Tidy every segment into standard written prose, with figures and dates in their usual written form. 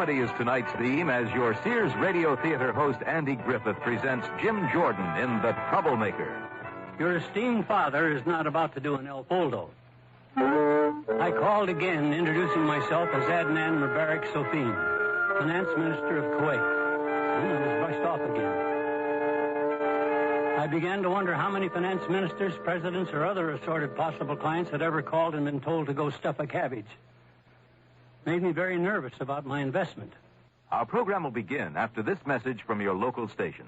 Everybody is tonight's theme as your Sears Radio Theater host Andy Griffith presents Jim Jordan in The Troublemaker. Your esteemed father is not about to do an El Poldo. I called again, introducing myself as Adnan Mubarak Sofin, Finance Minister of Kuwait. And I was brushed off again. I began to wonder how many finance ministers, presidents, or other assorted possible clients had ever called and been told to go stuff a cabbage. Made me very nervous about my investment. Our program will begin after this message from your local station.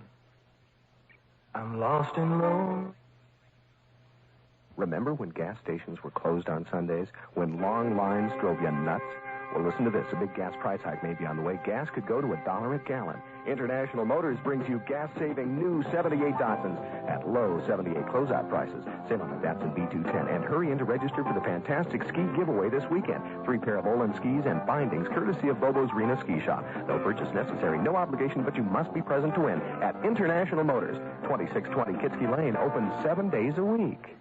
I'm lost and lonely. Remember when gas stations were closed on Sundays? When long lines drove you nuts? Well, listen to this. A big gas price hike may be on the way. Gas could go to $1 a gallon. International Motors brings you gas-saving new 78 Datsuns at low 78 closeout prices. Save on the Datsun B210 and hurry in to register for the fantastic ski giveaway this weekend. 3 pair of Olin skis and bindings courtesy of Bobo's Rena Ski Shop. No purchase necessary, no obligation, but you must be present to win at International Motors. 2620 Kitsky Lane, open 7 days a week.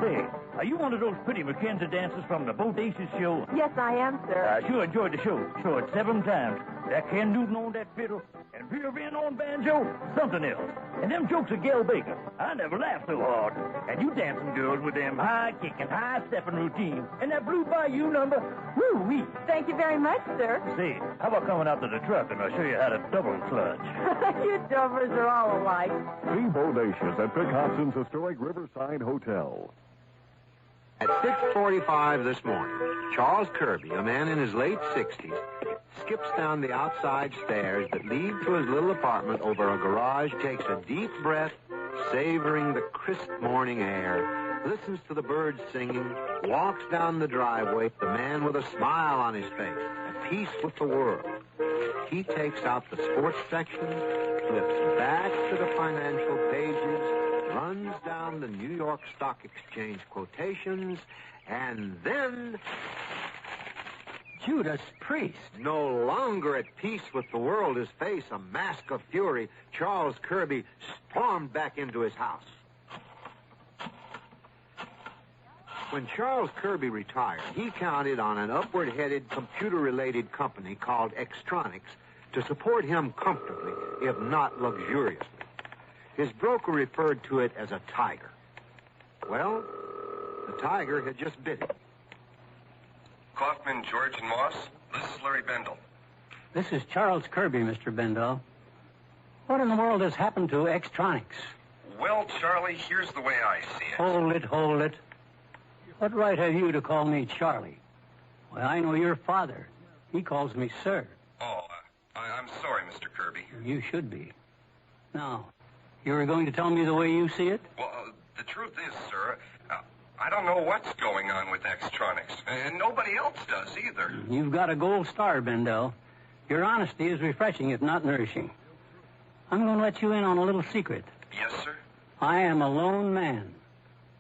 Say, are you one of those pretty Mackenzie dancers from the Bodacious show? Yes, I am, sir. I sure enjoyed the show. Saw it 7 times. That Ken Newton on that fiddle and Vera Van on banjo, something else. And them jokes of Gail Baker. I never laughed so hard. And you dancing girls with them high-kicking, high-stepping routines. And that Blue Bayou number, woo-wee. Thank you very much, sir. Say, how about coming out to the truck and I'll show you how to double clutch? You dovers are all alike. See Bodacious at Vic Hobson's historic Riverside Hotel. At 6:45 this morning, Charles Kirby, a man in his late 60s, skips down the outside stairs that lead to his little apartment over a garage, takes a deep breath, savoring the crisp morning air, listens to the birds singing, walks down the driveway, the man with a smile on his face, at peace with the world. He takes out the sports section, flips back to the financial pages, runs down the New York Stock Exchange quotations, and then... Judas Priest. No longer at peace with the world, his face a mask of fury, Charles Kirby stormed back into his house. When Charles Kirby retired, he counted on an upward-headed computer-related company called Extronics to support him comfortably, if not luxuriously. His broker referred to it as a tiger. Well, the tiger had just bit him. Kaufman, George, and Moss, this is Larry Bendel. This is Charles Kirby, Mr. Bendel. What in the world has happened to Extronics? Well, Charlie, here's the way I see it. Hold it. What right have you to call me Charlie? Well, I know your father. He calls me sir. Oh, I'm sorry, Mr. Kirby. You should be. Now, you were going to tell me the way you see it? Well, the truth is, sir, I don't know what's going on with Extronics, and nobody else does either. You've got a gold star, Bendel. Your honesty is refreshing, if not nourishing. I'm going to let you in on a little secret. Yes, sir? I am a lone man.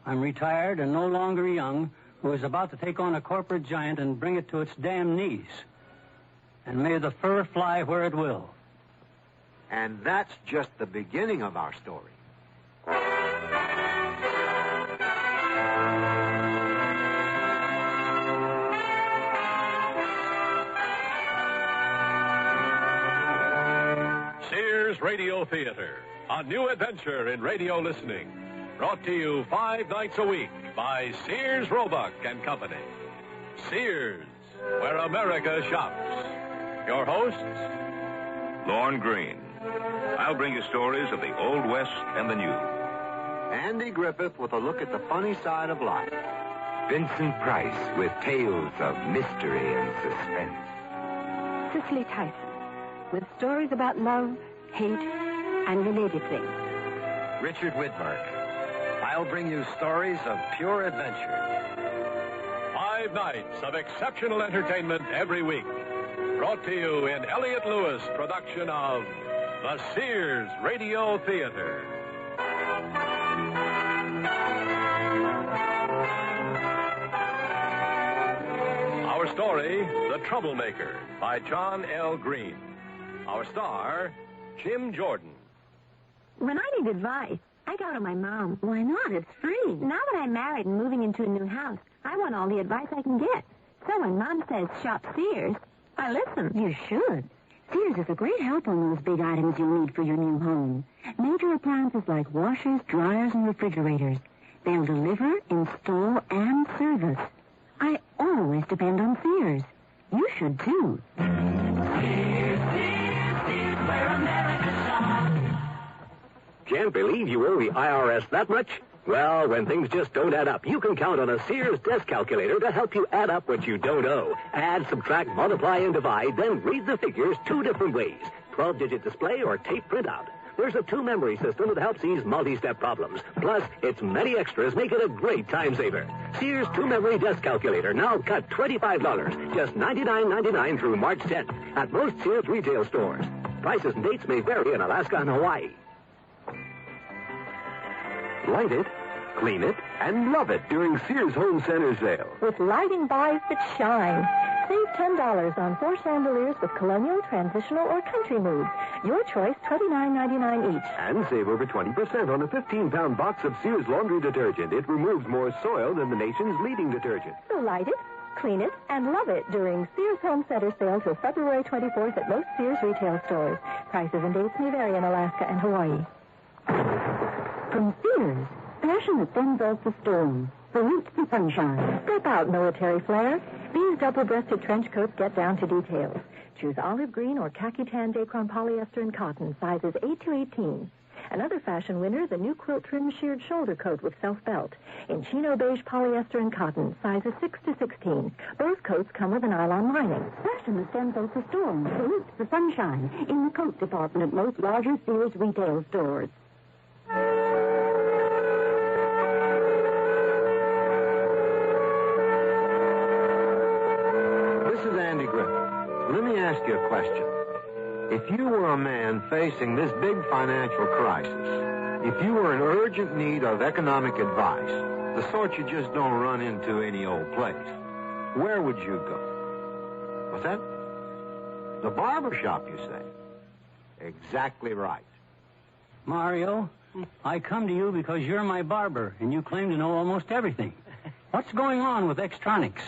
I'm retired and no longer young, who is about to take on a corporate giant and bring it to its damn knees. And may the fur fly where it will. And that's just the beginning of our story. Sears Radio Theater, a new adventure in radio listening. Brought to you 5 nights a week by Sears Roebuck and Company. Sears, where America shops. Your hosts, Lorne Green. I'll bring you stories of the Old West and the New. Andy Griffith with a look at the funny side of life. Vincent Price with tales of mystery and suspense. Cicely Tyson with stories about love, hate, and related things. Richard Widmark. I'll bring you stories of pure adventure. 5 nights of exceptional entertainment every week. Brought to you in Elliott Lewis production of the Sears Radio Theater. Our story, The Troublemaker, by John L. Green. Our star, Jim Jordan. When I need advice, I go to my mom. Why not? It's free. Now that I'm married and moving into a new house, I want all the advice I can get. So when Mom says shop Sears, I listen. You should. Sears is a great help on those big items you'll need for your new home. Major appliances like washers, dryers, and refrigerators. They'll deliver, install, and service. I always depend on Sears. You should, too. Sears, where America shops. Can't believe you owe the IRS that much? Well, when things just don't add up, you can count on a Sears desk calculator to help you add up what you don't owe. Add, subtract, multiply, and divide, then read the figures 2 different ways. 12-digit display or tape printout. There's a 2-memory system that helps ease multi-step problems. Plus, its many extras make it a great time saver. Sears 2-memory desk calculator now cut $25, just $99.99 through March 10th at most Sears retail stores. Prices and dates may vary in Alaska and Hawaii. Light it, clean it, and love it during Sears Home Center sale. With lighting buys that shine. Save $10 on 4 chandeliers with colonial, transitional, or country mood. Your choice, $29.99 each. And save over 20% on a 15-pound box of Sears laundry detergent. It removes more soil than the nation's leading detergent. So light it, clean it, and love it during Sears Home Center sale till February 24th at most Sears retail stores. Prices and dates may vary in Alaska and Hawaii. From Sears, passion that then builds the storm. Salutes the sunshine. Step out, military flair. These double-breasted trench coats get down to details. Choose olive green or khaki tan Dacron polyester and cotton, sizes 8 to 18. Another fashion winner, the new quilt trim sheared shoulder coat with self-belt. In chino beige polyester and cotton, sizes 6 to 16. Both coats come with a nylon lining. Fashion that then builds the storm. Salutes the sunshine. In the coat department at most larger Sears retail stores. Andy Griffith, let me ask you a question. If you were a man facing this big financial crisis, if you were in urgent need of economic advice, the sort you just don't run into any old place, where would you go? What's that? The barber shop, you say? Exactly right. Mario, I come to you because you're my barber, and you claim to know almost everything. What's going on with Extronics?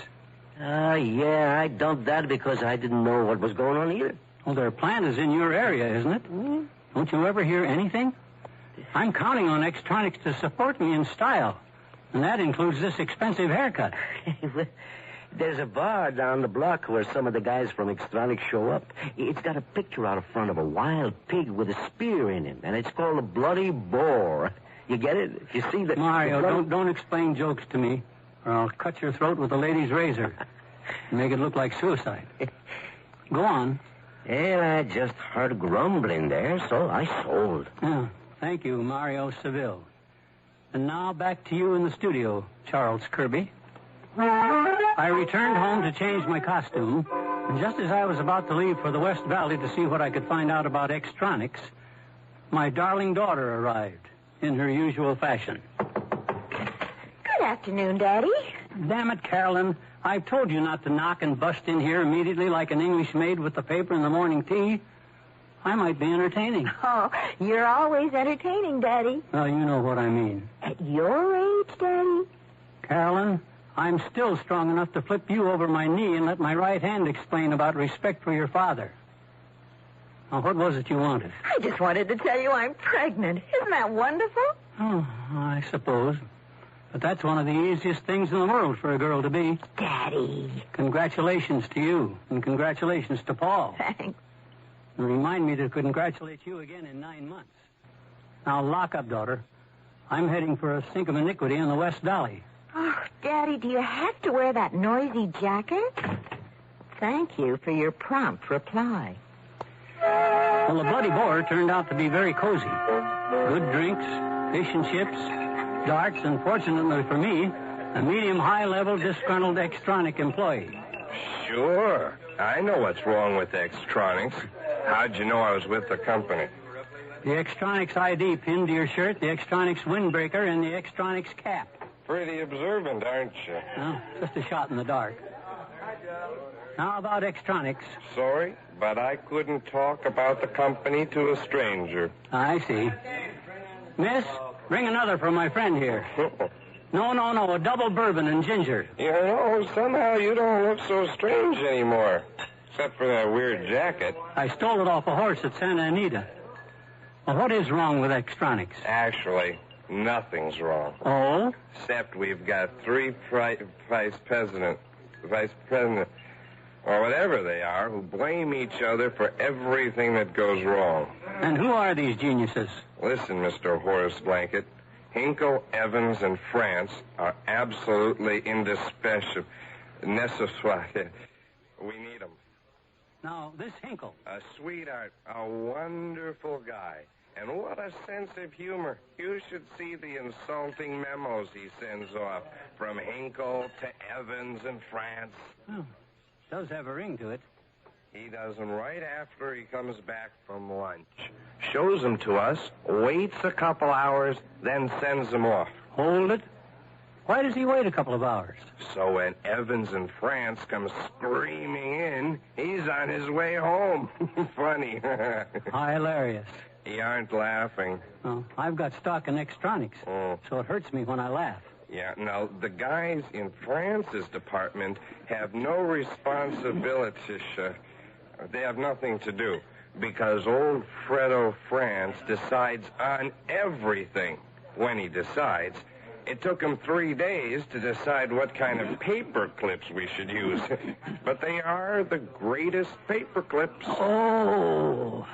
Yeah, I dumped that because I didn't know what was going on either. Well, their plant is in your area, isn't it? Mm-hmm. Don't you ever hear anything? I'm counting on Extronics to support me in style, and that includes this expensive haircut. There's a bar down the block where some of the guys from Extronics show up. It's got a picture out front of a wild pig with a spear in him, and it's called a bloody boar. You get it? You see the... Mario, don't explain jokes to me, or I'll cut your throat with a lady's razor and make it look like suicide. Go on. Well, I just heard grumbling there, so I sold. Yeah, thank you, Mario Seville. And now back to you in the studio, Charles Kirby. I returned home to change my costume, and just as I was about to leave for the West Valley to see what I could find out about Extronics, my darling daughter arrived in her usual fashion. Good afternoon, Daddy. Damn it, Carolyn. I've told you not to knock and bust in here immediately like an English maid with the paper and the morning tea. I might be entertaining. Oh, you're always entertaining, Daddy. Well, you know what I mean. At your age, Daddy? Carolyn, I'm still strong enough to flip you over my knee and let my right hand explain about respect for your father. Now, what was it you wanted? I just wanted to tell you I'm pregnant. Isn't that wonderful? Oh, I suppose. But that's one of the easiest things in the world for a girl to be. Daddy. Congratulations to you, and congratulations to Paul. Thanks. And remind me to congratulate you again in 9 months. Now, lock up, daughter. I'm heading for a sink of iniquity in the West Valley. Oh, Daddy, do you have to wear that noisy jacket? Thank you for your prompt reply. Well, the Bloody Boar turned out to be very cozy. Good drinks, fish and chips, darts, and fortunately for me, a medium-high-level disgruntled Extronic employee. Sure. I know what's wrong with Extronics. How'd you know I was with the company? The Extronics ID pinned to your shirt, the Extronics windbreaker, and the Extronics cap. Pretty observant, aren't you? Well, just a shot in the dark. Now about Extronics. Sorry, but I couldn't talk about the company to a stranger. I see. Miss, bring another for my friend here. No, a double bourbon and ginger. You know, somehow you don't look so strange anymore. Except for that weird jacket. I stole it off a horse at Santa Anita. Well, what is wrong with Extronics? Actually, nothing's wrong. Oh? Except we've got 3 vice president, or whatever they are, who blame each other for everything that goes wrong. And who are these geniuses? Listen, Mr. Horace Blanket. Hinkle, Evans, and France are absolutely indispensable. Necessary. We need them. Now, this Hinkle. A sweetheart, a wonderful guy. And what a sense of humor. You should see the insulting memos he sends off from Hinkle to Evans and France. Oh, does have a ring to it. He does them right after he comes back from lunch. Shows them to us, waits a couple hours, then sends them off. Hold it. Why does he wait a couple of hours? So when Evans and France come screaming in, he's on his way home. Funny. Hilarious. You aren't laughing. Oh, I've got stock in Extronics, so it hurts me when I laugh. Yeah, now, the guys in France's department have no responsibility. They have nothing to do, because old Fredo France decides on everything when he decides. It took him 3 days to decide what kind of paper clips we should use. But they are the greatest paper clips. Oh,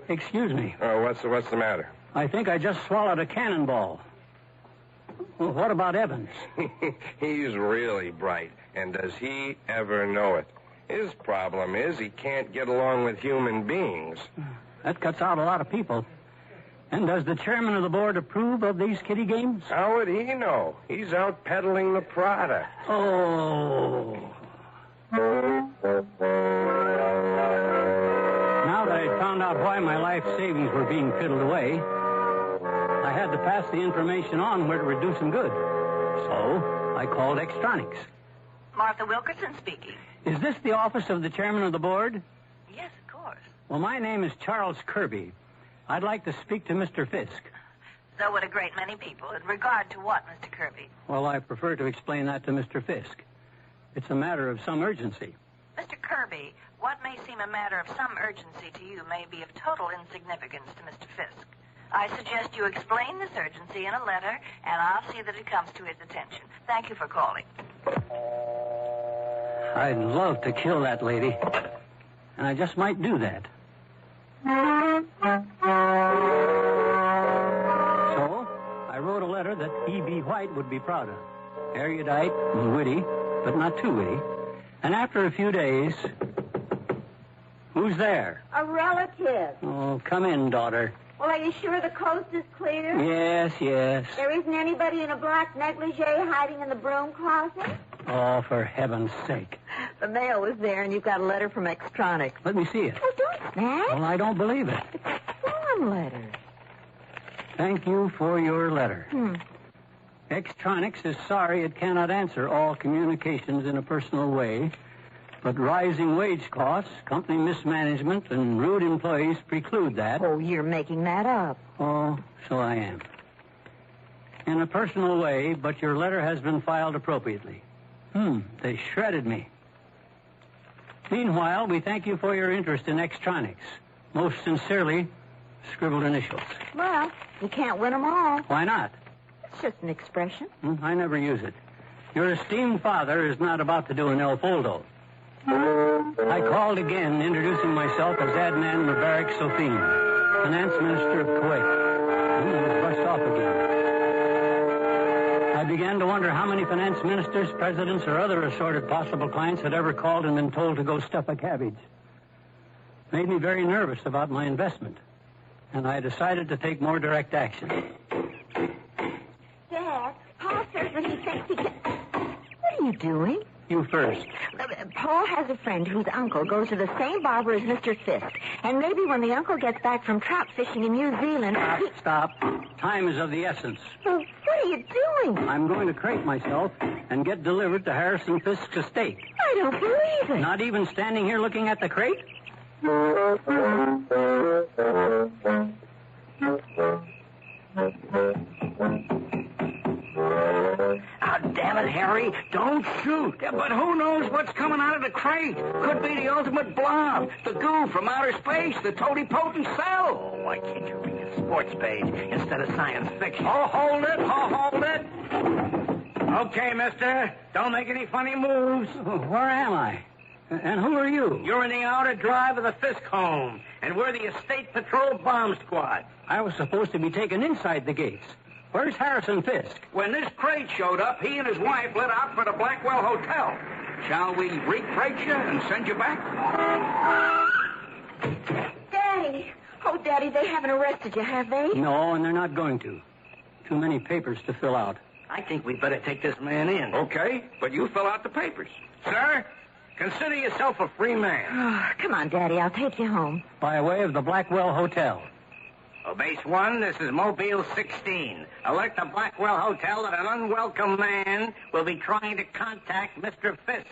excuse me. Oh, what's the matter? I think I just swallowed a cannonball. Well, what about Evans? He's really bright, and does he ever know it? His problem is he can't get along with human beings. That cuts out a lot of people. And does the chairman of the board approve of these kiddie games? How would he know? He's out peddling the product. Oh. Now that I'd found out why my life savings were being fiddled away, I had to pass the information on where to reduce them good. So I called Extronics. Martha Wilkerson speaking. Is this the office of the chairman of the board? Yes, of course. Well, my name is Charles Kirby. I'd like to speak to Mr. Fisk. So would a great many people. In regard to what, Mr. Kirby? Well, I prefer to explain that to Mr. Fisk. It's a matter of some urgency. Mr. Kirby, what may seem a matter of some urgency to you may be of total insignificance to Mr. Fisk. I suggest you explain this urgency in a letter, and I'll see that it comes to his attention. Thank you for calling. I'd love to kill that lady, and I just might do that. So, I wrote a letter that E.B. White would be proud of. Erudite and witty, but not too witty. And after a few days... Who's there? A relative. Oh, come in, daughter. Well, are you sure the coast is clear? Yes. There isn't anybody in a black negligee hiding in the broom closet? Oh, for heaven's sake. The mail was there, and you've got a letter from Extronics. Let me see it. Oh, don't snap. Well, I don't believe it. It's a form letter. Thank you for your letter. Extronics is sorry it cannot answer all communications in a personal way, but rising wage costs, company mismanagement, and rude employees preclude that. Oh, you're making that up. Oh, so I am. In a personal way, but your letter has been filed appropriately. They shredded me. Meanwhile, we thank you for your interest in Extronics. Most sincerely, scribbled initials. Well, you can't win them all. Why not? It's just an expression. I never use it. Your esteemed father is not about to do an El Foldo. I called again, introducing myself as Adnan Mubarak Sofin, Finance Minister of Kuwait. He was brushed off again. I began to wonder how many finance ministers, presidents, or other assorted possible clients had ever called and been told to go stuff a cabbage. Made me very nervous about my investment, and I decided to take more direct action. Dad, Paul says that he thinks he can... What are you doing? You first. Paul has a friend whose uncle goes to the same barber as Mr. Fisk. And maybe when the uncle gets back from trout fishing in New Zealand... Stop. Time is of the essence. Well, what are you doing? I'm going to crate myself and get delivered to Harrison Fisk's estate. I don't believe it. Not even standing here looking at the crate? damn it, Harry. Don't shoot. Yeah, but who knows what's coming out of the crate? Could be the ultimate blob, the goo from outer space, the toty-potent cell. Oh, why can't you read a sports page instead of science fiction? Oh, hold it. Oh, hold it. Okay, mister. Don't make any funny moves. Where am I? And who are you? You're in the outer drive of the Fisk home, and we're the Estate Patrol Bomb Squad. I was supposed to be taken inside the gates. Where's Harrison Fisk? When this crate showed up, he and his wife lit out for the Blackwell Hotel. Shall we re-crate you and send you back? Daddy. Oh, Daddy, they haven't arrested you, have they? No, and they're not going to. Too many papers to fill out. I think we'd better take this man in. Okay, but you fill out the papers. Sir, consider yourself a free man. Oh, come on, Daddy. I'll take you home. By way of the Blackwell Hotel. Oh, Base 1, this is Mobile 16. Alert the Blackwell Hotel that an unwelcome man will be trying to contact Mr. Fisk.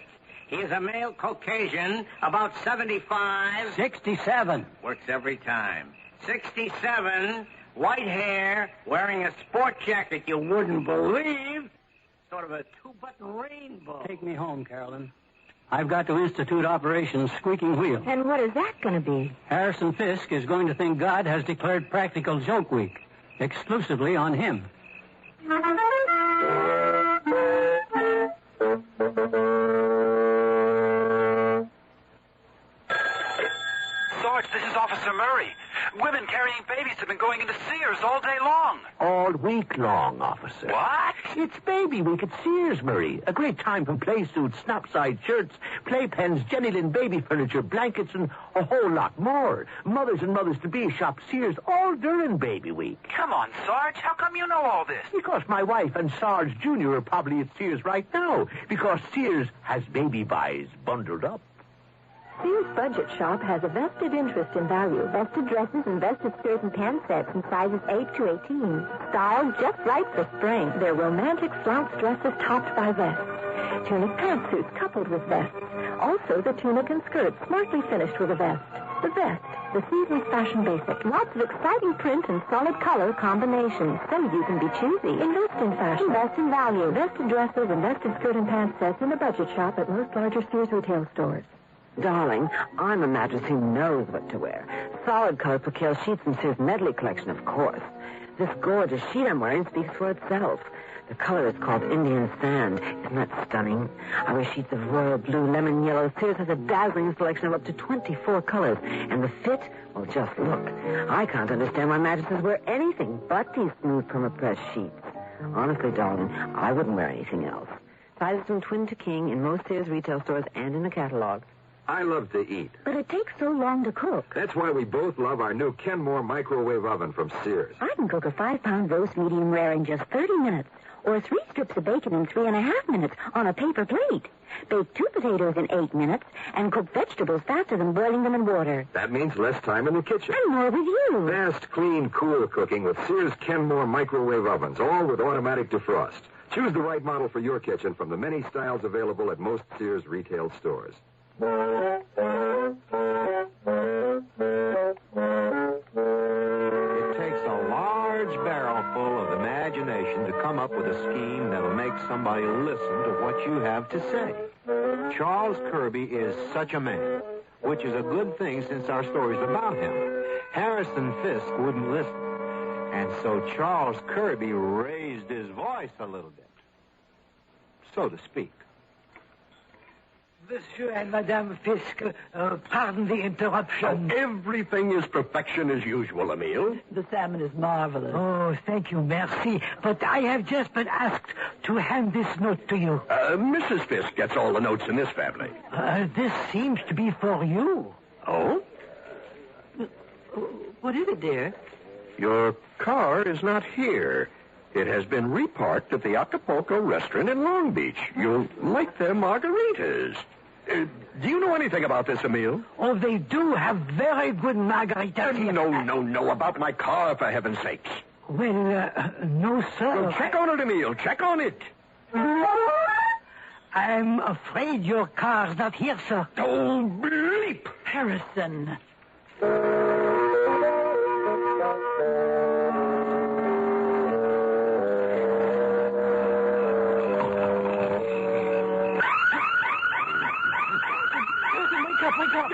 He is a male Caucasian, about 75. 67. Works every time. 67, white hair, wearing a sport jacket you wouldn't believe. Sort of a two-button rainbow. Take me home, Carolyn. I've got to institute Operation Squeaking Wheel. And what is that going to be? Harrison Fisk is going to think God has declared Practical Joke Week exclusively on him. Sarge, this is Officer Murray. Women carrying babies have been going into Sears all day long. All week long, officer. What? It's Baby Week at Sears, Murray. A great time for play suits, snap-side shirts, playpens, Jenny-Lynn baby furniture, blankets, and a whole lot more. Mothers and mothers-to-be shop Sears all during Baby Week. Come on, Sarge. How come you know all this? Because my wife and Sarge Jr. are probably at Sears right now. Because Sears has baby buys bundled up. Sears Budget Shop has a vested interest in value. Vested dresses and vested skirts and pant sets in sizes 8 to 18. Styled just right for spring. They're romantic flounce dresses topped by vests. Tunic pantsuits coupled with vests. Also the tunic and skirt smartly finished with a vest. The vest, the season's fashion basic. Lots of exciting print and solid color combinations, so you can be choosy. Invest in fashion. Invest in value. Vested dresses and vested skirt and pant sets in the Budget Shop at most larger Sears retail stores. Darling, I'm a mattress who knows what to wear. Solid color percale sheets in Sears Medley collection, of course. This gorgeous sheet I'm wearing speaks for itself. The color is called Indian Sand. Isn't that stunning? I wear sheets of royal blue, lemon yellow. Sears has a dazzling selection of up to 24 colors. And the fit, well, just look. I can't understand why mattresses wear anything but these smooth perma-press sheets. Honestly, darling, I wouldn't wear anything else. Sizes from twin to king in most Sears retail stores and in the catalog. I love to eat. But it takes so long to cook. That's why we both love our new Kenmore microwave oven from Sears. I can cook a 5-pound roast medium rare in just 30 minutes. Or 3 strips of bacon in 3.5 minutes on a paper plate. Bake 2 potatoes in 8 minutes and cook vegetables faster than boiling them in water. That means less time in the kitchen. And more with you. Fast, clean, cool cooking with Sears Kenmore microwave ovens, all with automatic defrost. Choose the right model for your kitchen from the many styles available at most Sears retail stores. It takes a large barrel full of imagination to come up with a scheme that'll make somebody listen to what you have to say. Charles Kirby is such a man, which is a good thing since our story's about him. Harrison Fisk wouldn't listen, and so Charles Kirby raised his voice a little bit, so to speak. Monsieur and Madame Fisk, pardon the interruption. Everything is perfection as usual, Emile. The salmon is marvelous. Oh, thank you, merci. But I have just been asked to hand this note to you. Mrs. Fisk gets all the notes in this family. This seems to be for you. Oh? What is it, dear? Your car is not here. It has been reparked at the Acapulco restaurant in Long Beach. You'll like their margaritas. Do you know anything about this, Emile? Oh, they do have very good margaritas. No. About my car, for heaven's sakes. Well, no, sir. Well, check on it, Emile. Check on it. I'm afraid your car's not here, sir. Oh, bleep. Harrison.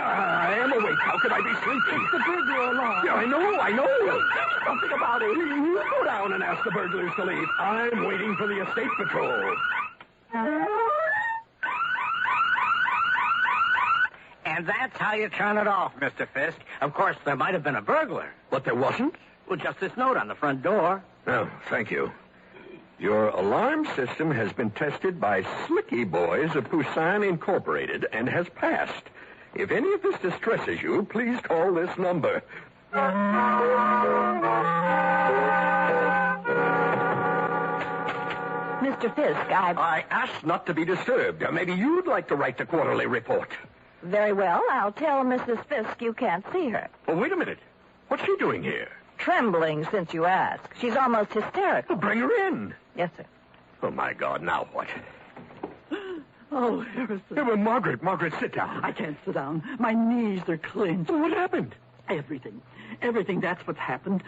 I am awake. How could I be sleeping? It's the burglar alarm. Yeah, I know. Something about it. Go down and ask the burglars to leave. I'm waiting for the estate patrol. And that's how you turn it off, Mr. Fisk. Of course, there might have been a burglar. But there wasn't? Well, just this note on the front door. Oh, thank you. Your alarm system has been tested by Slicky Boys of Busan Incorporated and has passed. If any of this distresses you, please call this number. Mr. Fisk, I asked not to be disturbed. Maybe you'd like to write the quarterly report. Very well. I'll tell Mrs. Fisk you can't see her. Oh, wait a minute. What's she doing here? Trembling since you asked. She's almost hysterical. Well, bring her in. Yes, sir. Oh, my God, now what? Oh, Harrison. Well, Margaret, sit down. I can't sit down. My knees are clenched. What happened? Everything. That's what's happened.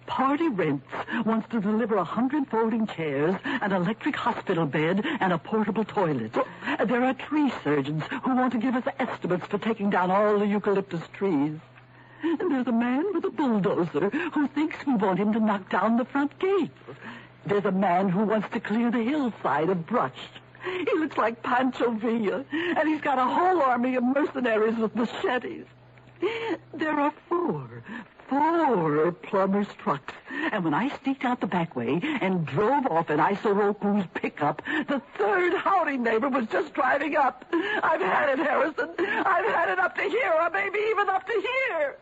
Party Rents wants to deliver 100 folding chairs, an electric hospital bed, and a portable toilet. There are tree surgeons who want to give us estimates for taking down all the eucalyptus trees. And there's a man with a bulldozer who thinks we want him to knock down the front gate. There's a man who wants to clear the hillside of brush. He looks like Pancho Villa, and he's got a whole army of mercenaries with machetes. There are four plumber's trucks. And when I sneaked out the back way and drove off in Isoroku's pickup, the third howdy neighbor was just driving up. I've had it, Harrison. I've had it up to here, or maybe even up to here.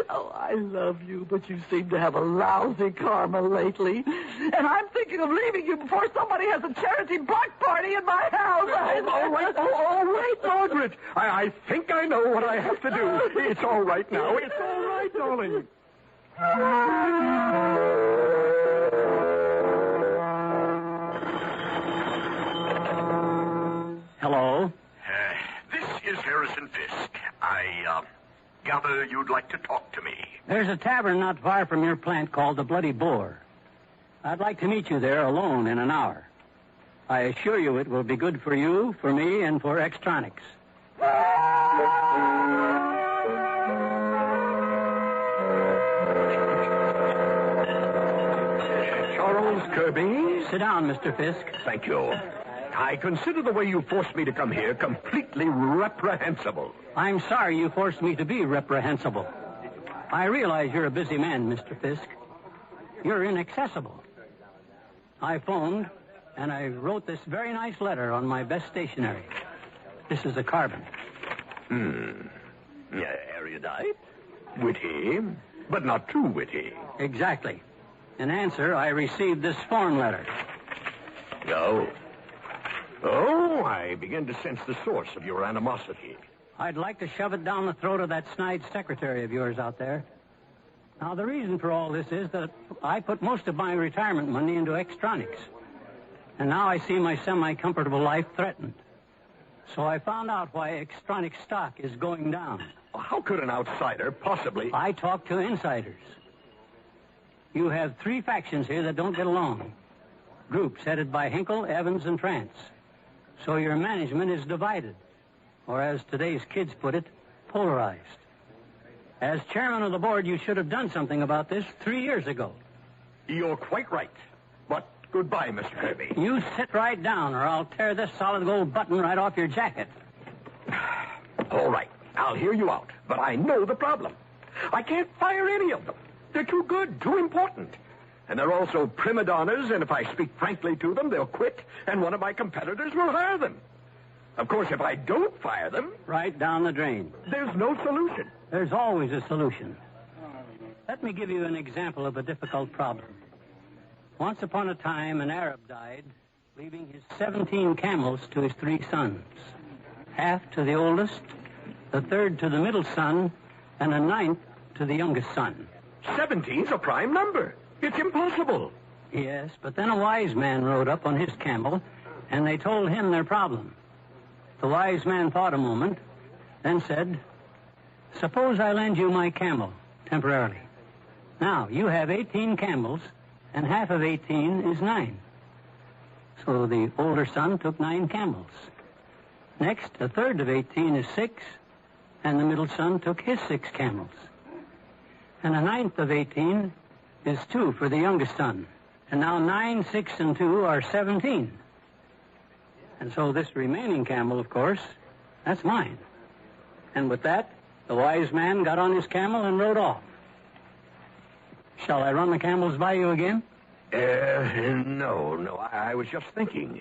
Oh, I love you, but you seem to have a lousy karma lately. And I'm thinking of leaving you before somebody has a charity block party in my house. All right, Margaret. I think I know what I have to do. It's all right now. It's all right, darling. Hello? This is Harrison Fisk. I gather you'd like to talk to me. There's a tavern not far from your plant called the Bloody Boar. I'd like to meet you there alone in an hour. I assure you it will be good for you, for me, and for Extronics. Charles Kirby? Sit down, Mr. Fisk. Thank you. I consider the way you forced me to come here completely reprehensible. I'm sorry you forced me to be reprehensible. I realize you're a busy man, Mr. Fisk. You're inaccessible. I phoned, and I wrote this very nice letter on my best stationery. This is a carbon. Erudite? Witty, but not too witty. Exactly. In answer, I received this form letter. Oh, I begin to sense the source of your animosity. I'd like to shove it down the throat of that snide secretary of yours out there. Now, the reason for all this is that I put most of my retirement money into Extronics. And now I see my semi-comfortable life threatened. So I found out why Extronics stock is going down. How could an outsider possibly... I talk to insiders. You have three factions here that don't get along. Groups headed by Hinkle, Evans, and Trance. So your management is divided. Or as today's kids put it, polarized. As chairman of the board, you should have done something about this 3 years ago. You're quite right. But goodbye, Mr. Kirby. You sit right down, or I'll tear this solid gold button right off your jacket. All right. I'll hear you out. But I know the problem. I can't fire any of them. They're too good, too important. And they're also prima donnas, and if I speak frankly to them, they'll quit, and one of my competitors will hire them. Of course, if I don't fire them... Right down the drain. There's no solution. There's always a solution. Let me give you an example of a difficult problem. Once upon a time, an Arab died, leaving his 17 camels to his 3 sons. Half to the oldest, the third to the middle son, and a 9th to the youngest son. 17's a prime number. It's impossible. Yes, but then a wise man rode up on his camel, and they told him their problem. The wise man thought a moment, then said, "Suppose I lend you my camel, temporarily. Now, you have 18 camels, and half of 18 is 9. So the older son took 9 camels. Next, a third of 18 is 6, and the middle son took his 6 camels. And a ninth of 18 is 2 for the youngest son. And now 9, 6, and 2 are 17. And so this remaining camel, of course, that's mine. And with that, the wise man got on his camel and rode off. Shall I run the camels by you again? No. I was just thinking.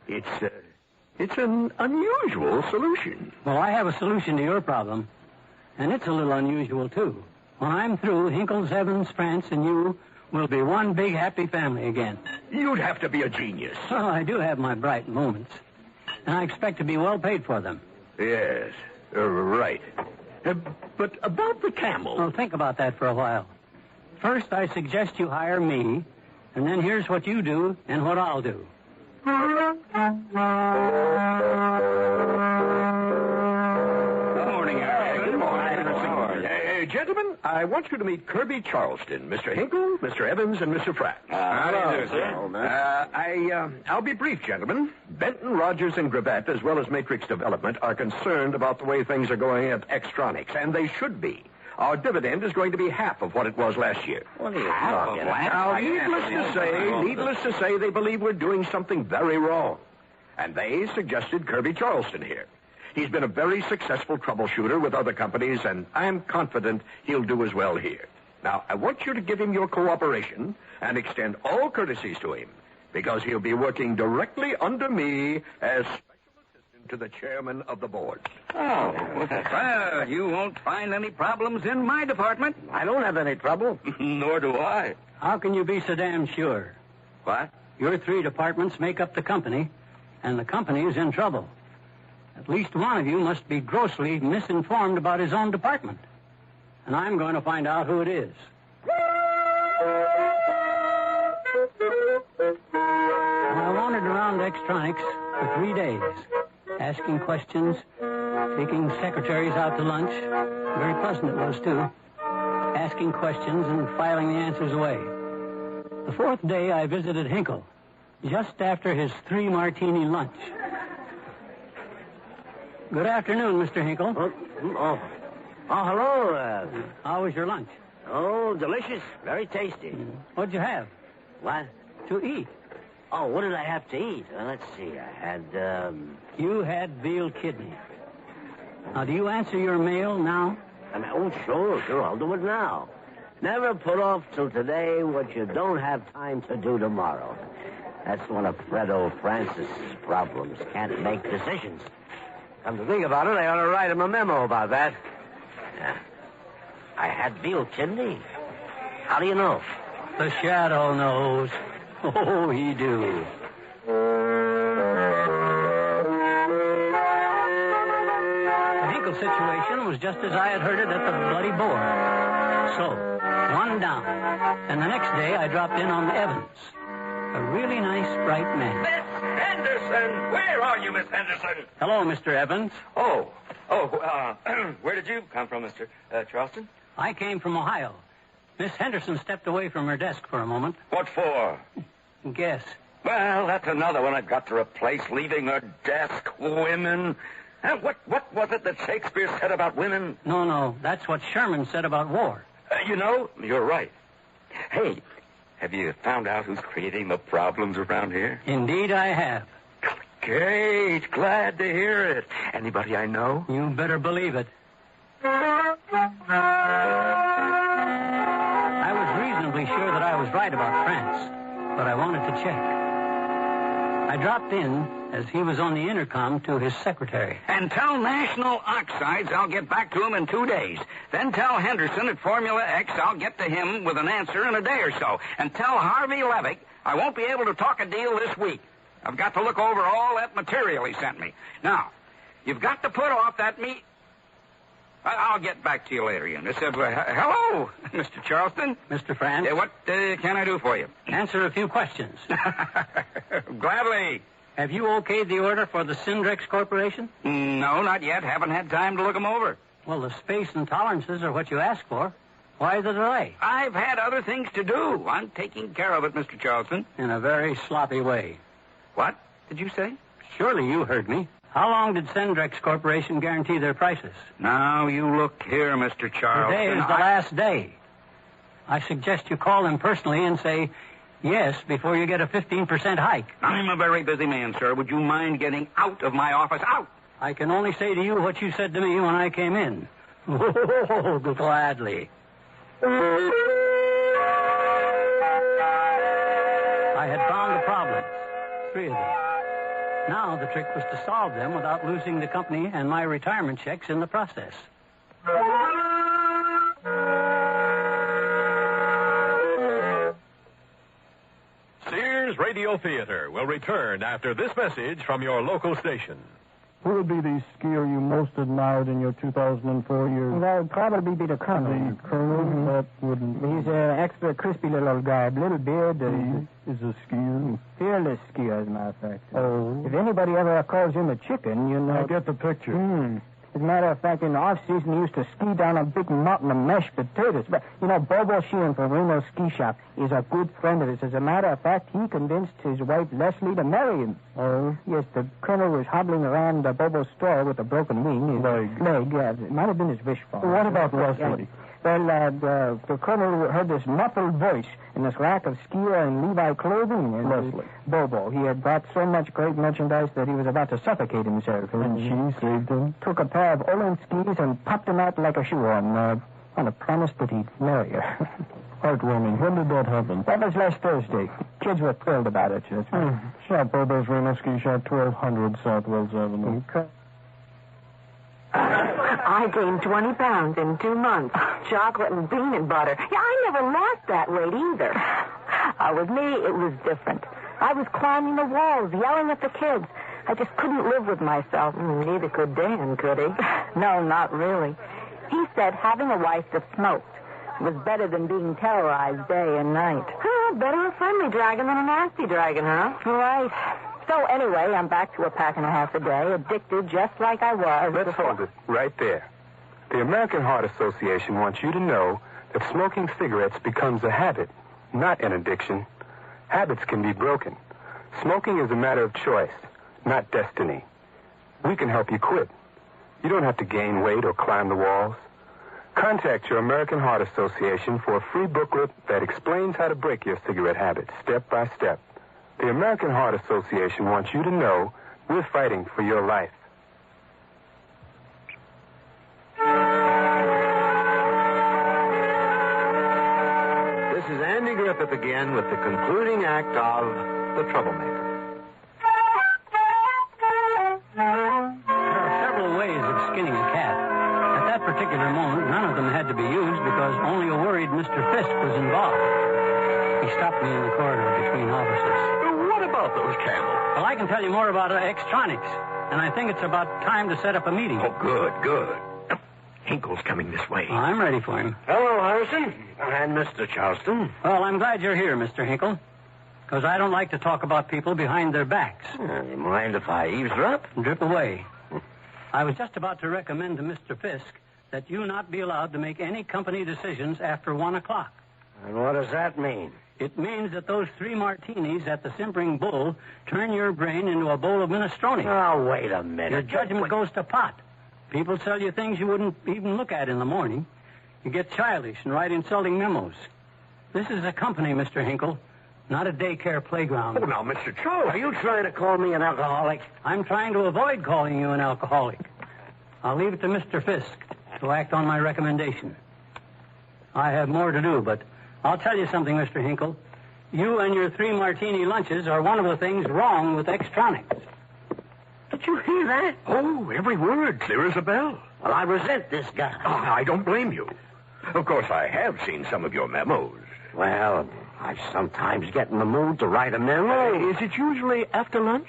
It's an unusual solution. Well, I have a solution to your problem. And it's a little unusual, too. When I'm through, Hinkles, Evans, France, and you will be one big happy family again. You'd have to be a genius. Well, I do have my bright moments. And I expect to be well paid for them. Yes, right. But about the camel... Well, think about that for a while. First, I suggest you hire me, and then here's what you do and what I'll do. Gentlemen, I want you to meet Kirby Charleston, Mr. Hinkle, Mr. Evans, and Mr. Pratt. How do you do, sir? I'll be brief, gentlemen. Benton, Rogers, and Gravette, as well as Matrix Development, are concerned about the way things are going at Extronics, and they should be. Our dividend is going to be half of what it was last year. What are you talking about? Now, needless to say, they believe we're doing something very wrong. And they suggested Kirby Charleston here. He's been a very successful troubleshooter with other companies, and I'm confident he'll do as well here. Now, I want you to give him your cooperation and extend all courtesies to him, because he'll be working directly under me as special assistant to the chairman of the board. Oh, well, you won't find any problems in my department. I don't have any trouble. Nor do I. How can you be so damn sure? What? Your 3 departments make up the company, and the company is in trouble. At least one of you must be grossly misinformed about his own department. And I'm going to find out who it is. I wandered around Extronics for 3 days, asking questions, taking secretaries out to lunch. Very pleasant it was, too. Asking questions and filing the answers away. The 4th day, I visited Hinkle, just after his 3-martini lunch. Good afternoon, Mr. Hinkle. Hello. How was your lunch? Oh, delicious. Very tasty. What'd you have? What? To eat. Oh, what did I have to eat? Let's see. I had, You had veal kidney. Now, do you answer your mail now? Sure. I'll do it now. Never put off till today what you don't have time to do tomorrow. That's one of Fredo Francis' problems. Can't make decisions. Come to think about it, I ought to write him a memo about that. Yeah. I had veal kidney. How do you know? The shadow knows. Oh, he do. The Hinkle situation was just as I had heard it at the bloody board. So, one down. And the next day, I dropped in on Evans. A really nice, bright man. Miss Henderson! Where are you, Miss Henderson? Hello, Mr. Evans. Where did you come from, Mr. Charleston? I came from Ohio. Miss Henderson stepped away from her desk for a moment. What for? Guess. Well, that's another one I've got to replace, leaving her desk. Women. What was it that Shakespeare said about women? No. That's what Sherman said about war. You're right. Hey, have you found out who's creating the problems around here? Indeed, I have. Great. Glad to hear it. Anybody I know? You better believe it. I was reasonably sure that I was right about France, but I wanted to check. I dropped in as he was on the intercom to his secretary. And tell National Oxides I'll get back to him in 2 days. Then tell Henderson at Formula X I'll get to him with an answer in a day or so. And tell Harvey Levick I won't be able to talk a deal this week. I've got to look over all that material he sent me. Now, you've got to put off that meet. I'll get back to you later, Ian. Hello, Mr. Charleston. Mr. France. What can I do for you? Answer a few questions. Gladly. Have you okayed the order for the Syndrex Corporation? No, not yet. Haven't had time to look them over. Well, the space and tolerances are what you asked for. Why the delay? I've had other things to do. I'm taking care of it, Mr. Charleston. In a very sloppy way. What did you say? Surely you heard me. How long did Sendrex Corporation guarantee their prices? Now, you look here, Mr. Charleston. Today is the last day. I suggest you call them personally and say yes before you get a 15% hike. I'm a very busy man, sir. Would you mind getting out of my office? Out! I can only say to you what you said to me when I came in. Oh, gladly. I had found the problem. 3 of them. Now the trick was to solve them without losing the company and my retirement checks in the process. Sears Radio Theater will return after this message from your local station. Who would be the skier you most admired in your 2004 years? That would probably be the Colonel. The Colonel? Mm-hmm. That wouldn't... He's an extra crispy little guy, little beard. He is a skier? Fearless skier, as a matter of fact. Oh. If anybody ever calls him a chicken, you know... I get the picture. As a matter of fact, in the off-season, he used to ski down a big mountain of mashed potatoes. But, you know, Bobo Sheehan from Reno Ski Shop is a good friend of his. As a matter of fact, he convinced his wife, Leslie, to marry him. Oh? Yes, the Colonel was hobbling around Bobo's store with a broken wing. His leg, yeah. It might have been his wish fall. What about Leslie? Well, the Colonel heard this muffled voice in this rack of skier and Levi clothing. And Leslie. Bobo. He had bought so much great merchandise that he was about to suffocate himself. And she saved him? Took a pair of Olin skis and popped him out like a shoe on a promise that he'd marry her. Heartwarming. When did that happen? That was last Thursday. Kids were thrilled about it. Shop Bobo's Reno Ski Shop, 1200 South Wells Avenue. Okay. I gained 20 pounds in 2 months. Chocolate and peanut butter. Yeah, I never lost that weight either. With me, it was different. I was climbing the walls, yelling at the kids. I just couldn't live with myself. Neither could Dan, could he? No, not really. He said having a wife that smoked was better than being terrorized day and night. Better a friendly dragon than a nasty dragon, huh? Right. So anyway, I'm back to a pack and a half a day, addicted just like I was. Let's hold it right there. The American Heart Association wants you to know that smoking cigarettes becomes a habit, not an addiction. Habits can be broken. Smoking is a matter of choice, not destiny. We can help you quit. You don't have to gain weight or climb the walls. Contact your American Heart Association for a free booklet that explains how to break your cigarette habit step by step. The American Heart Association wants you to know we're fighting for your life. This is Andy Griffith again with the concluding act of The Troublemaker. There are several ways of skinning a cat. At that particular moment, none of them had to be used because only a worried Mr. Fisk was involved. He stopped me in the corridor between offices. What about those camels? Well, I can tell you more about Extronics, and I think it's about time to set up a meeting. Oh, good. Hinkle's coming this way. I'm ready for him. Hello, Harrison. And Mr. Charleston. Well, I'm glad you're here, Mr. Hinkle, because I don't like to talk about people behind their backs. You mind if I eavesdrop? Drip away. I was just about to recommend to Mr. Fisk that you not be allowed to make any company decisions after 1 o'clock. And what does that mean? It means that those 3 martinis at the Simpering Bull turn your brain into a bowl of minestrone. Oh, wait a minute. Your judgment goes to pot. People tell you things you wouldn't even look at in the morning. You get childish and write insulting memos. This is a company, Mr. Hinkle, not a daycare playground. Oh, now, Mr. Charles. Are you trying to call me an alcoholic? I'm trying to avoid calling you an alcoholic. I'll leave it to Mr. Fisk to act on my recommendation. I have more to do, but I'll tell you something, Mr. Hinkle. You and your 3 martini lunches are one of the things wrong with Extronics. Did you hear that? Oh, every word, clear as a bell. Well, I resent this guy. I don't blame you. Of course, I have seen some of your memos. Well, I sometimes get in the mood to write a memo. Is it usually after lunch?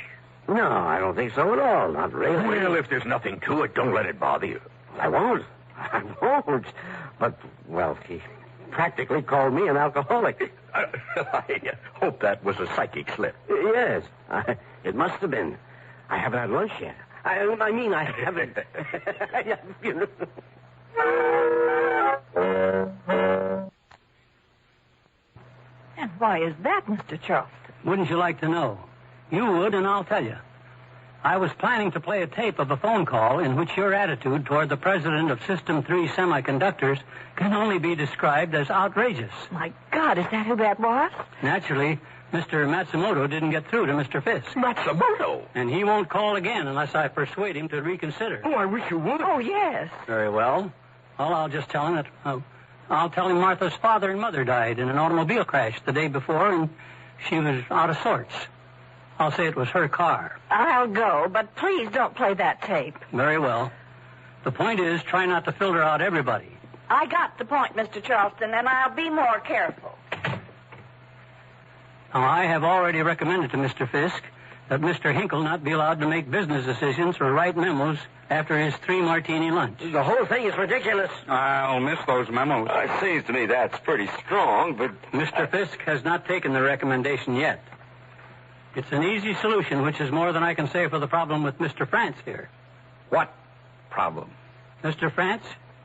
No, I don't think so at all. Not really. Well, if there's nothing to it, don't let it bother you. I won't. But, well, he practically called me an alcoholic. I hope that was a psychic slip. Yes, it must have been. I haven't had lunch yet. I mean, I haven't. And why is that, Mr. Charleston? Wouldn't you like to know? You would, and I'll tell you. I was planning to play a tape of a phone call in which your attitude toward the president of System 3 Semiconductors can only be described as outrageous. My God, is that who that was? Naturally, Mr. Matsumoto didn't get through to Mr. Fisk. Matsumoto? And he won't call again unless I persuade him to reconsider. Oh, I wish you would. Oh, yes. Very well. Well, I'll just tell him that... I'll tell him Martha's father and mother died in an automobile crash the day before, and she was out of sorts. I'll say it was her car. I'll go, but please don't play that tape. Very well. The point is, try not to filter out everybody. I got the point, Mr. Charleston, and I'll be more careful. Now, I have already recommended to Mr. Fisk that Mr. Hinkle not be allowed to make business decisions or write memos after his 3-martini lunch. The whole thing is ridiculous. I'll miss those memos. It seems to me that's pretty strong, but... Mr. Fisk has not taken the recommendation yet. It's an easy solution, which is more than I can say for the problem with Mr. France here. What problem? Mr. France,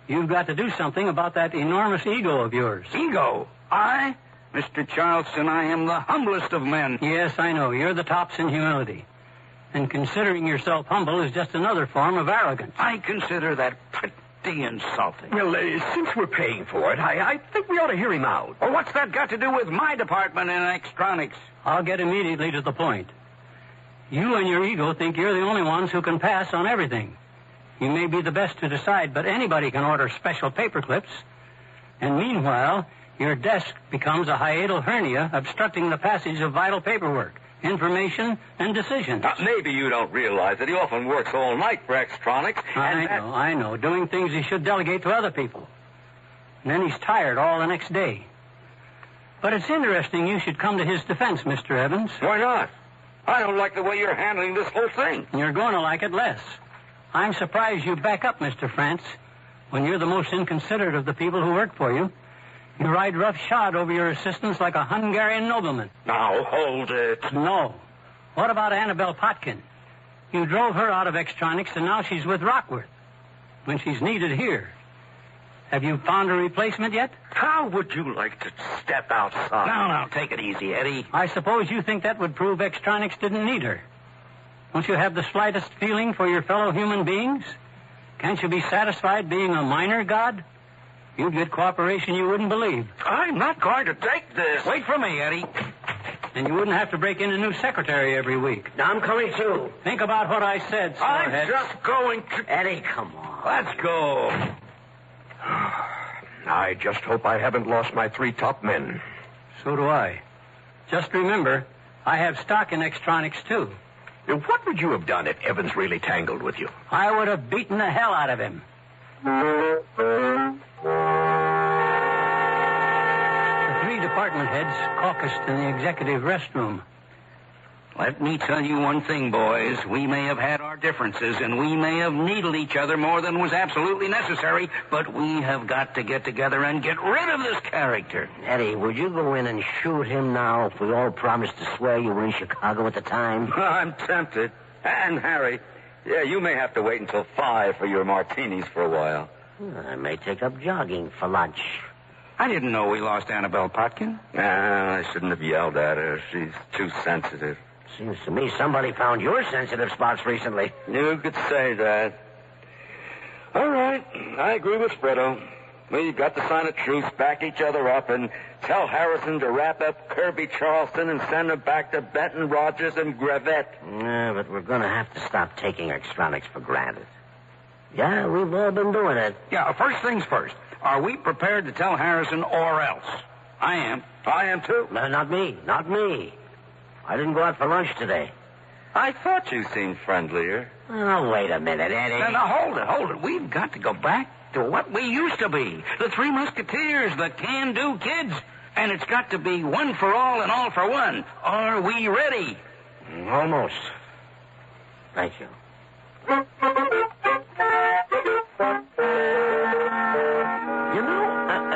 you've got to do something about that enormous ego of yours. Ego? I? Mr. Charleston, I am the humblest of men. Yes, I know. You're the tops in humility. And considering yourself humble is just another form of arrogance. I consider that pretty insulting. Well, since we're paying for it, I think we ought to hear him out. Well, what's that got to do with my department in electronics? I'll get immediately to the point. You and your ego think you're the only ones who can pass on everything. You may be the best to decide, but anybody can order special paper clips. And meanwhile, your desk becomes a hiatal hernia obstructing the passage of vital paperwork, information, and decisions. Maybe you don't realize that he often works all night for Extronics. I know. Doing things he should delegate to other people. And then he's tired all the next day. But it's interesting you should come to his defense, Mr. Evans. Why not? I don't like the way you're handling this whole thing. You're going to like it less. I'm surprised you back up, Mr. France, when you're the most inconsiderate of the people who work for you. You ride roughshod over your assistants like a Hungarian nobleman. Now, hold it. No. What about Annabelle Potkin? You drove her out of Extronics, and now she's with Rockworth, when she's needed here. Have you found a replacement yet? How would you like to step outside? Now, take it easy, Eddie. I suppose you think that would prove Extronics didn't need her. Don't you have the slightest feeling for your fellow human beings? Can't you be satisfied being a minor god? You'd get cooperation you wouldn't believe. I'm not going to take this. Wait for me, Eddie. And you wouldn't have to break in a new secretary every week. I'm coming too. Think about what I said, Sorehead. I'm just going to... Eddie, come on. Let's go. I just hope I haven't lost my 3 top men. So do I. Just remember, I have stock in Extronics, too. What would you have done if Evans really tangled with you? I would have beaten the hell out of him. The 3 department heads caucused in the executive restroom. Let me tell you one thing, boys. We may have had our differences, and we may have needled each other more than was absolutely necessary, but we have got to get together and get rid of this character. Eddie, would you go in and shoot him now if we all promised to swear you were in Chicago at the time? I'm tempted. And, Harry, you may have to wait until 5 for your martinis for a while. I may take up jogging for lunch. I didn't know we lost Annabelle Potkin. I shouldn't have yelled at her. She's too sensitive. Seems to me somebody found your sensitive spots recently. You could say that. All right. I agree with Fredo. We've got to sign a truce, back each other up, and tell Harrison to wrap up Kirby Charleston and send him back to Benton, Rogers, and Gravette. Yeah, but we're going to have to stop taking Extronics for granted. Yeah, we've all been doing it. Yeah, first things first. Are we prepared to tell Harrison or else? I am. I am, too. No, not me. Not me. I didn't go out for lunch today. I thought you seemed friendlier. Oh, wait a minute, Eddie. Now, hold it. We've got to go back to what we used to be. The 3 Musketeers, the can-do kids. And it's got to be one for all and all for one. Are we ready? Almost. Thank you.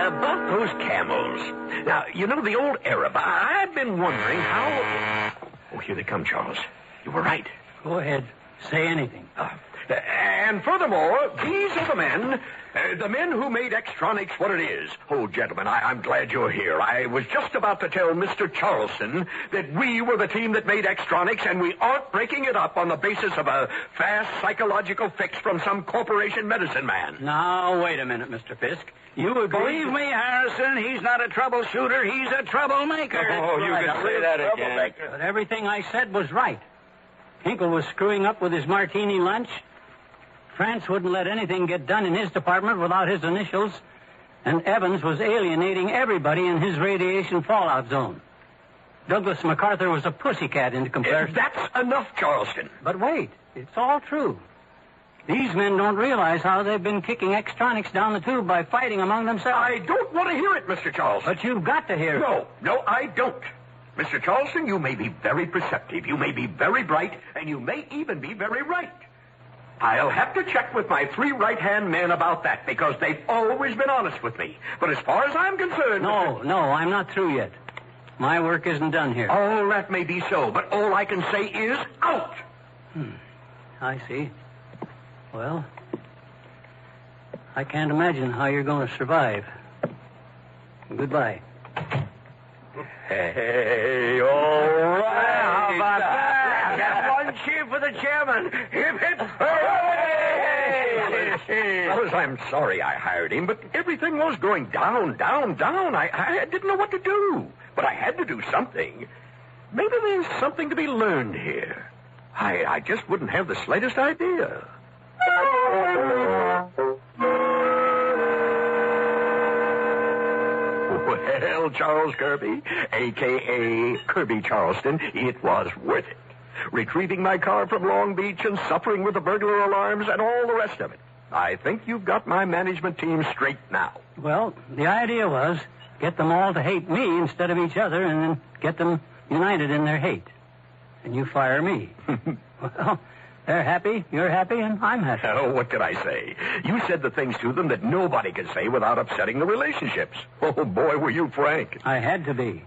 About those camels. Now, the old Arab. I've been wondering how... Oh, here they come, Charles. You were right. Go ahead. Say anything. And furthermore, these are the men who made Extronics what it is. Oh, gentlemen, I'm glad you're here. I was just about to tell Mr. Charleston that we were the team that made Extronics, and we aren't breaking it up on the basis of a fast psychological fix from some corporation medicine man. Now, wait a minute, Mr. Fisk. You agree? Believe me, Harrison, he's not a troubleshooter. He's a troublemaker. Oh, you can say that again. But everything I said was right. Hinkle was screwing up with his martini lunch. France wouldn't let anything get done in his department without his initials. And Evans was alienating everybody in his radiation fallout zone. Douglas MacArthur was a pussycat in comparison. That's enough, Charleston. But wait, it's all true. These men don't realize how they've been kicking Extronics down the tube by fighting among themselves. I don't want to hear it, Mr. Charleston. But you've got to hear it. No, I don't. Mr. Charleston, you may be very perceptive, you may be very bright, and you may even be very right. I'll have to check with my 3 right-hand men about that, because they've always been honest with me. But as far as I'm concerned... No, I'm not through yet. My work isn't done here. Oh, that may be so, but all I can say is out. I see. Well, I can't imagine how you're going to survive. Goodbye. Hey, all right. How about that? One cheer for the chairman. Hip, hip, hooray! Fellas, I'm sorry I hired him, but everything was going down. I didn't know what to do, but I had to do something. Maybe there's something to be learned here. I just wouldn't have the slightest idea. Well, Charles Kirby, a.k.a. Kirby Charleston, it was worth it. Retrieving my car from Long Beach and suffering with the burglar alarms and all the rest of it. I think you've got my management team straight now. Well, the idea was get them all to hate me instead of each other and then get them united in their hate. And you fire me. Well, they're happy, you're happy, and I'm happy. Oh, what could I say? You said the things to them that nobody could say without upsetting the relationships. Oh, boy, were you frank. I had to be.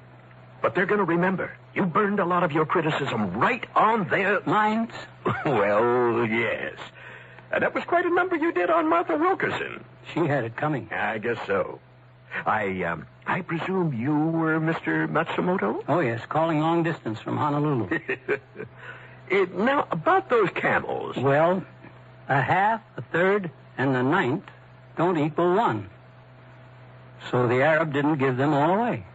But they're going to remember. You burned a lot of your criticism right on their... minds? Well, yes. And that was quite a number you did on Martha Wilkerson. She had it coming. I guess so. I presume you were Mr. Matsumoto? Oh, yes, calling long distance from Honolulu. Now, about those camels. Well, a half, a third, and the ninth don't equal 1. So the Arab didn't give them all away.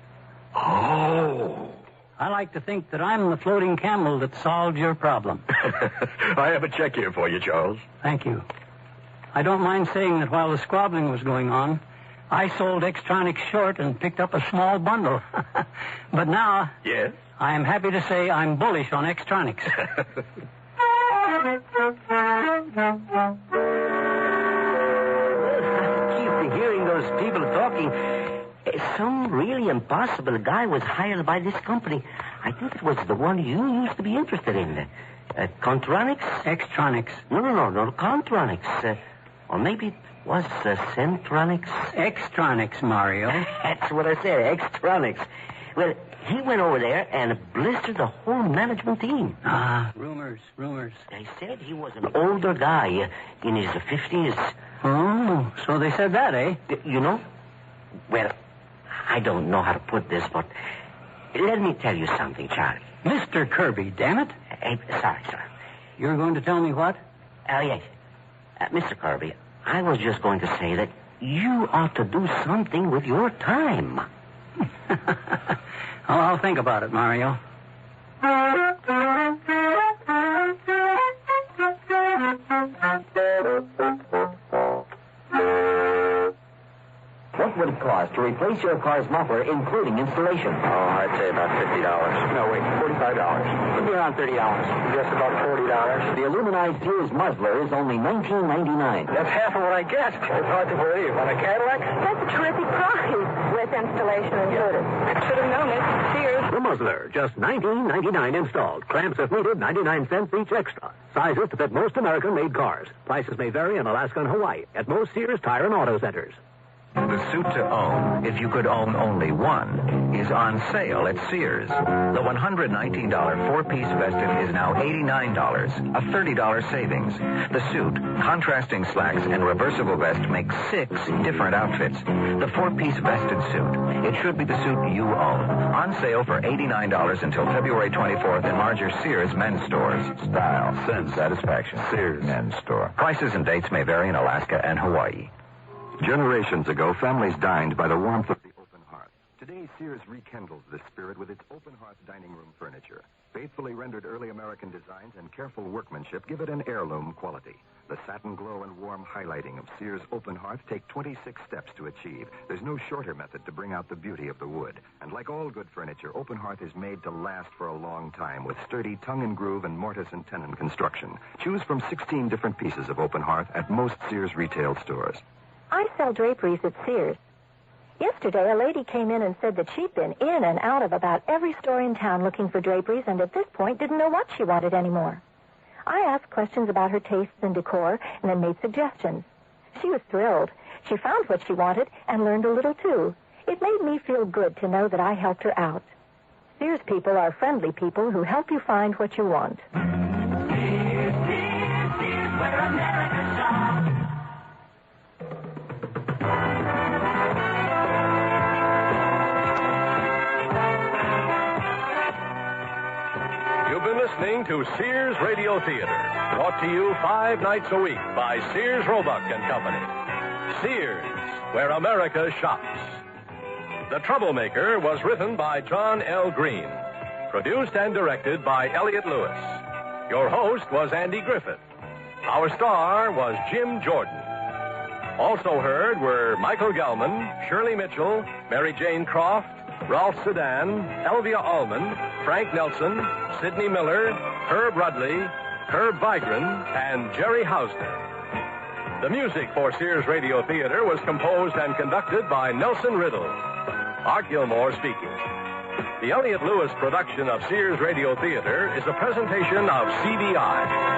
Oh. I like to think that I'm the floating camel that solved your problem. I have a check here for you, Charles. Thank you. I don't mind saying that while the squabbling was going on, I sold Extronics short and picked up a small bundle. But now... Yes? I am happy to say I'm bullish on Extronics. I keep hearing those people talking. Some really impossible guy was hired by this company. I think it was the one you used to be interested in. Contronics? Extronics. No, Contronics. Or maybe it was Centronics. Extronics, Mario. That's what I said, Extronics. Well, he went over there and blistered the whole management team. Rumors. They said he was an older guy in his 50s. Oh, so they said that, eh? You know? Well, I don't know how to put this, but let me tell you something, Charlie. Mr. Kirby, damn it. Sorry. You're going to tell me what? Yes. Mr. Kirby, I was just going to say that you ought to do something with your time. Oh, I'll think about it, Mario. What would it cost to replace your car's muffler, including installation? Oh, I'd say about $50. No, wait, $45. Maybe around $30. Just about $40. The aluminized Sears muffler is only $19.99. That's half of what I guessed. It's hard to believe. On a Cadillac? That's a terrific price with installation included. Should have known it. Sears. The muffler, just $19.99 installed. Clamps if needed, 99 cents each extra. Sizes to fit most American-made cars. Prices may vary in Alaska and Hawaii at most Sears Tire and Auto Centers. The suit to own, if you could own only one, is on sale at Sears. The $119 four-piece vested is now $89, a $30 savings. The suit, contrasting slacks, and reversible vest make 6 different outfits. The four-piece vested suit, it should be the suit you own. On sale for $89 until February 24th in larger Sears men's stores. Style, sense, satisfaction. Sears men's store. Prices and dates may vary in Alaska and Hawaii. Generations ago, families dined by the warmth of the open hearth. Today, Sears rekindles this spirit with its open hearth dining room furniture. Faithfully rendered early American designs and careful workmanship give it an heirloom quality. The satin glow and warm highlighting of Sears open hearth take 26 steps to achieve. There's no shorter method to bring out the beauty of the wood. And like all good furniture, open hearth is made to last for a long time with sturdy tongue and groove and mortise and tenon construction. Choose from 16 different pieces of open hearth at most Sears retail stores. I sell draperies at Sears. Yesterday, a lady came in and said that she'd been in and out of about every store in town looking for draperies and at this point didn't know what she wanted anymore. I asked questions about her tastes and decor and then made suggestions. She was thrilled. She found what she wanted and learned a little, too. It made me feel good to know that I helped her out. Sears people are friendly people who help you find what you want. Sears, where America shops. You've been listening to Sears Radio Theater, brought to you 5 nights a week by Sears Roebuck and Company. Sears, where America shops. The Troublemaker was written by John L. Green, produced and directed by Elliott Lewis. Your host was Andy Griffith. Our star was Jim Jordan. Also heard were Michael Gelman, Shirley Mitchell, Mary Jane Croft, Ralph Sedan, Elvia Allman, Frank Nelson, Sidney Miller, Herb Rudley, Herb Vigran, and Jerry Hausner. The music for Sears Radio Theater was composed and conducted by Nelson Riddle. Art Gilmore speaking. The Elliott Lewis production of Sears Radio Theater is a presentation of CBI.